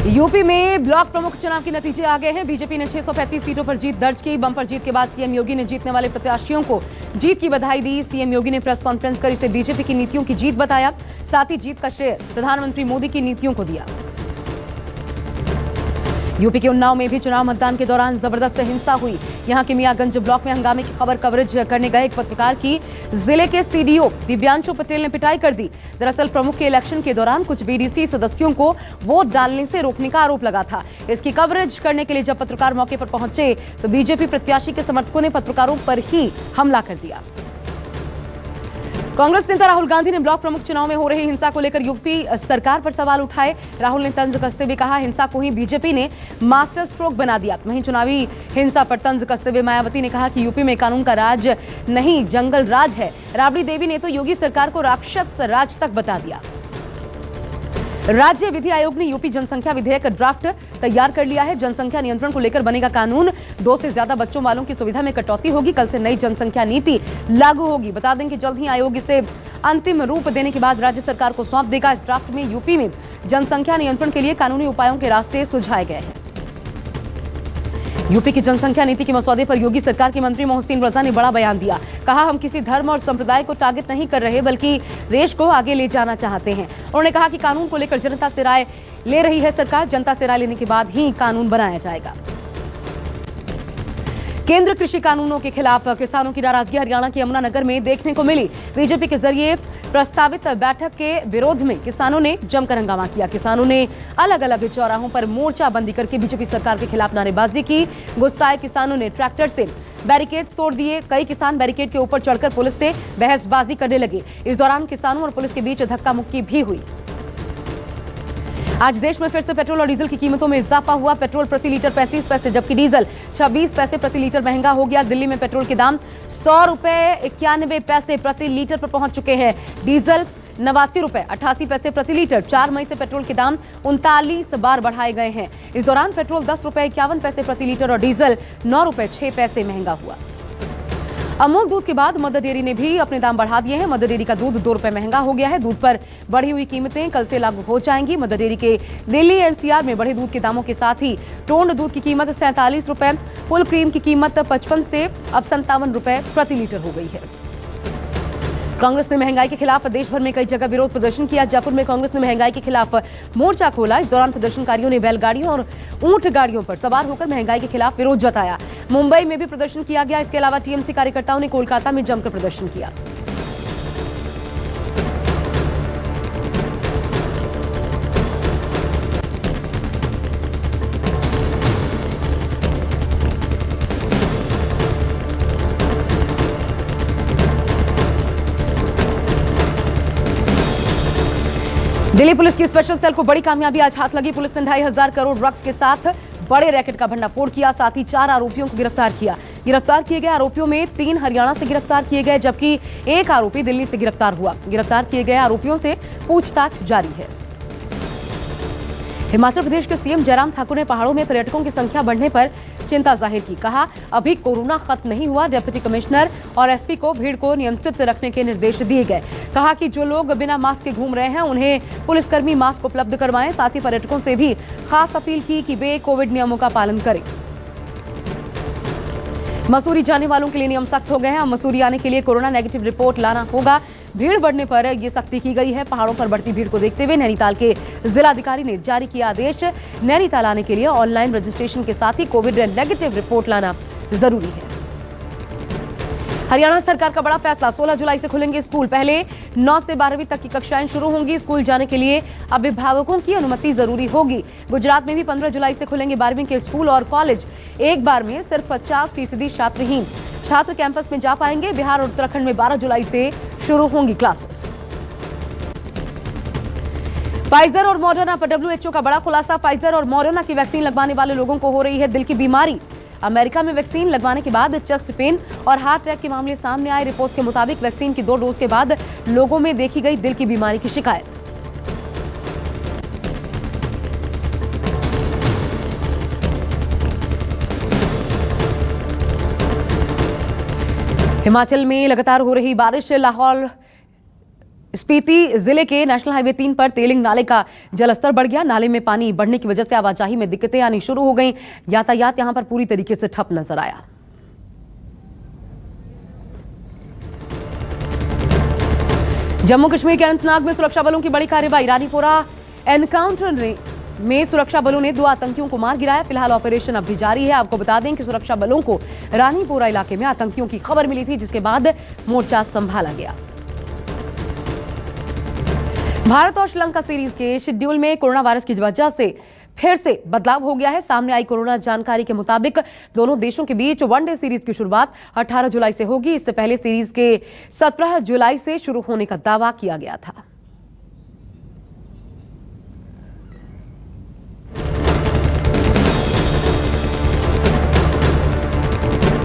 UP में block प्रमुख चुनाव के नतीजे आ गए हैं। बीजेपी ने 635 सीटों पर जीत दर्ज की। बम्पर जीत के बाद सीएम योगी ने जीतने वाले प्रत्याशियों को जीत की बधाई दी। सीएम योगी ने प्रेस कॉन्फ्रेंस कर इसे बीजेपी की नीतियों की जीत बताया। साथ ही जीत का श्रेय प्रधानमंत्री मोदी की नीतियों को दिया। यूपी के उन्नाव में भी चुनाव मतदान के दौरान जबरदस्त हिंसा हुई। यहां के मियागंज ब्लॉक में हंगामे की खबर कवरेज करने गए एक पत्रकार की जिले के सीडीओ दिव्यांशु पटेल ने पिटाई कर दी। दरअसल प्रमुख के इलेक्शन के दौरान कुछ बीडीसी सदस्यों को वोट डालने से रोकने का आरोप लगा था। इसकी कवरेज करने के लिए जब पत्रकार मौके पर पहुंचे तो बीजेपी प्रत्याशी के समर्थकों ने पत्रकारों पर ही हमला कर दिया। कांग्रेस नेता राहुल गांधी ने ब्लॉक प्रमुख चुनाव में हो रही हिंसा को लेकर यूपी सरकार पर सवाल उठाए। राहुल ने तंज कसते हुए कहा, हिंसा को ही बीजेपी ने मास्टर स्ट्रोक बना दिया। वहीं चुनावी हिंसा पर तंज कसते हुए मायावती ने कहा कि यूपी में कानून का राज नहीं जंगल राज है। राबड़ी देवी ने तो योगी सरकार को राक्षस राज तक बता दिया। राज्य विधि आयोग ने यूपी जनसंख्या विधेयक ड्राफ्ट तैयार कर लिया है। जनसंख्या नियंत्रण को लेकर बनेगा कानून। 2 से ज्यादा बच्चों वालों की सुविधा में कटौती होगी। कल से नई जनसंख्या नीति लागू होगी। बता दें कि जल्द ही आयोग इसे अंतिम रूप देने के बाद राज्य सरकार को सौंप देगा। इस ड्राफ्ट में यूपी में जनसंख्या नियंत्रण के लिए कानूनी उपायों के रास्ते सुझाए गए हैं। यूपी की जनसंख्या नीति के मसौदे पर योगी सरकार के मंत्री मोहसिन रजा ने बड़ा बयान दिया। कहा, हम किसी धर्म और संप्रदाय को टारगेट नहीं कर रहे बल्कि देश को आगे ले जाना चाहते हैं। उन्होंने कहा कि कानून को लेकर जनता से राय ले रही है सरकार। जनता से राय लेने के बाद ही कानून बनाया जाएगा। केंद्र कृषि कानूनों के खिलाफ किसानों की नाराजगी हरियाणा के यमुनानगर में देखने को मिली। बीजेपी के जरिए प्रस्तावित बैठक के विरोध में किसानों ने जमकर हंगामा किया। किसानों ने अलग अलग चौराहों पर मोर्चाबंदी करके बीजेपी सरकार के खिलाफ नारेबाजी की। गुस्साए किसानों ने ट्रैक्टर से बैरिकेड तोड़ दिए। कई किसान बैरिकेड के ऊपर चढ़कर पुलिस से बहसबाजी करने लगे। इस दौरान किसानों और पुलिस के बीच धक्का मुक्की भी हुई। आज देश में फिर से पेट्रोल और डीजल की कीमतों में इजाफा हुआ। पेट्रोल प्रति लीटर 35 पैसे जबकि डीजल 26 पैसे प्रति लीटर महंगा हो गया। दिल्ली में पेट्रोल के दाम 100 रुपए 91 पैसे प्रति लीटर पर पहुंच चुके हैं। डीजल 89 रुपए 88 पैसे प्रति लीटर। 4 मई से पेट्रोल के दाम 39 बार बढ़ाए गए हैं। इस दौरान पेट्रोल 10 रुपए 51 पैसे प्रति लीटर और डीजल 9 रुपए 6 पैसे महंगा हुआ। अमूल दूध के बाद मदर डेयरी ने भी अपने दाम बढ़ा दिए हैं। मदर डेयरी का दूध 2 रुपए महंगा हो गया है। दूध पर बढ़ी हुई कीमतें कल से लागू हो जाएंगी। मदर डेयरी के दिल्ली एनसीआर में बढ़े दूध के दामों के साथ ही टोंड दूध की कीमत 47 रुपए, फुल क्रीम की कीमत 55 से अब 57 रुपए प्रति लीटर हो गई है। कांग्रेस ने महंगाई के खिलाफ देश भर में कई जगह विरोध प्रदर्शन किया। जयपुर में कांग्रेस ने महंगाई के खिलाफ मोर्चा खोला। इस दौरान प्रदर्शनकारियों ने बैलगाड़ियों और ऊंट गाड़ियों पर सवार होकर महंगाई के खिलाफ विरोध जताया। मुंबई में भी प्रदर्शन किया गया। इसके अलावा टीएमसी कार्यकर्ताओं ने कोलकाता में जमकर प्रदर्शन किया। दिल्ली पुलिस की स्पेशल सेल को बड़ी कामयाबी आज हाथ लगी। पुलिस ने 2500 करोड़ ड्रग्स के साथ बड़े रैकेट का भंडाफोड़ किया। साथ ही 4 आरोपियों को गिरफ्तार किया। गिरफ्तार किए गए आरोपियों में 3 हरियाणा से गिरफ्तार किए गए जबकि 1 आरोपी दिल्ली से गिरफ्तार हुआ। गिरफ्तार किए गए आरोपियों से पूछताछ जारी है। हिमाचल प्रदेश के सीएम जयराम ठाकुर ने पहाड़ों में पर्यटकों की संख्या बढ़ने पर चिंता जाहिर की। कहा, अभी कोरोना खत्म नहीं हुआ। डिप्टी कमिश्नर और एसपी को भीड़ को नियंत्रित रखने के निर्देश दिए गए। कहा कि जो लोग बिना मास्क के घूम रहे हैं उन्हें पुलिसकर्मी मास्क उपलब्ध करवाएं। साथ ही पर्यटकों से भी खास अपील की कि वे कोविड नियमों का पालन करें। मसूरी जाने वालों के लिए नियम सख्त हो गए हैं। अब मसूरी आने के लिए कोरोना नेगेटिव रिपोर्ट लाना होगा। भीड़ बढ़ने पर यह सख्ती की गई है। पहाड़ों पर बढ़ती भीड़ को देखते हुए नैनीताल के जिलाधिकारी ने जारी किया आदेश। नैनीताल आने के लिए ऑनलाइन रजिस्ट्रेशन के साथ ही कोविड नेगेटिव रिपोर्ट लाना जरूरी है। हरियाणा सरकार का बड़ा फैसला, 16 जुलाई से खुलेंगे स्कूल। पहले 9 से 12वीं तक की कक्षाएं शुरू होंगी। स्कूल जाने के लिए अभिभावकों की अनुमति जरूरी होगी। गुजरात में भी 15 जुलाई से खुलेंगे 12वीं के स्कूल और कॉलेज। एक बार में सिर्फ 50% छात्रहीन छात्र कैंपस में जा पाएंगे। बिहार और उत्तराखंड में 12 जुलाई से शुरू होंगी क्लासेस। फाइजर और मॉडर्ना पर डब्ल्यूएचओ का बड़ा खुलासा। फाइजर और मॉडर्ना की वैक्सीन लगवाने वाले लोगों को हो रही है दिल की बीमारी। अमेरिका में वैक्सीन लगवाने के बाद चेस्ट पेन और हार्ट अटैक के मामले सामने आए। रिपोर्ट के मुताबिक वैक्सीन की 2 डोज के बाद लोगों में देखी गई दिल की बीमारी की शिकायत। हिमाचल में लगातार हो रही बारिश लाहौल स्पीति जिले के नेशनल हाईवे 3 पर तेलिंग नाले का जलस्तर बढ़ गया। नाले में पानी बढ़ने की वजह से आवाजाही में दिक्कतें आनी शुरू हो गई। यातायात यहां पर पूरी तरीके से ठप नजर आया। जम्मू कश्मीर के अनंतनाग में सुरक्षा बलों की बड़ी कार्रवाई। रानीपोरा एनकाउंटर में सुरक्षा बलों ने 2 आतंकियों को मार गिराया। फिलहाल ऑपरेशन अब भी जारी है। आपको बता दें कि सुरक्षा बलों को रानीपोरा इलाके में आतंकियों की खबर मिली थी, जिसके बाद मोर्चा संभाला गया। भारत और श्रीलंका सीरीज के शेड्यूल में कोरोना वायरस की वजह से फिर से बदलाव हो गया है। सामने आई कोरोना जानकारी के मुताबिक दोनों देशों के बीच वनडे सीरीज की शुरुआत 18 जुलाई से होगी। इससे पहले सीरीज के 17 जुलाई से शुरू होने का दावा किया गया था।